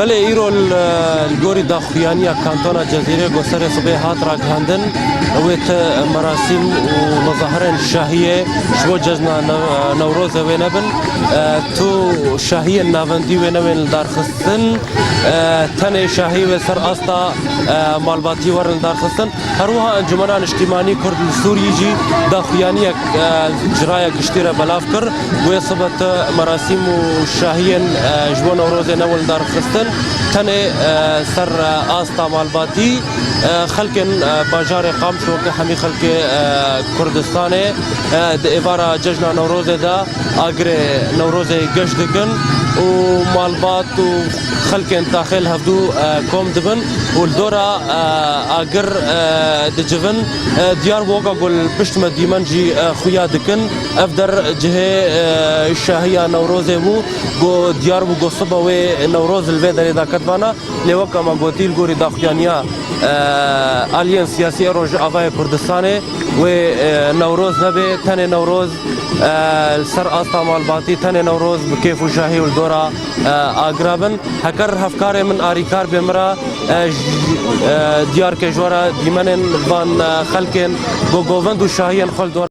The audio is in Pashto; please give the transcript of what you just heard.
بله ایرو الگوری داخویانی کانتونا جزیره گسر صبح هات را گهاندن ویت مراسم و مظاهر شاهیه شو جزن نوروز وینبن تو شاهی ناوندی وینبن دارخستن تن شاهی و سر استا مالباتی ورن دارخستن هروها انجمنان اجتماعی کرد سوریه جی داخویانی جرای گشتیره بلاف کر و صبت مراسم و شاهی جوان نوروز نول دارخستن تن سر آستا مالباتی خلق باجار قام شو که همی خلق کردستان ایوارا جشن نوروز دا اگر نوروز گشت دکن و مالبات و خلق داخل هفدو کم دبن و الدورا اگر دجفن دیار وقا قل پشت مدیمن جی خویا دکن افدر جه شاهیا نوروز بو گو دیار بو گو صبح و نوروز الوی داری دا کتوانا لیوکا ما گوتیل گوری داخویانیا آلین سیاسی روش آوای کردستانه و نوروز نبی تن نوروز سر آستا مالباتی تن نوروز بکیف و شاهی و دورا آگرابن هکر هفکار من آریکار بمرا دیار کجورا دیمنن وان خلکن گو گووند و شاهیان خل دورا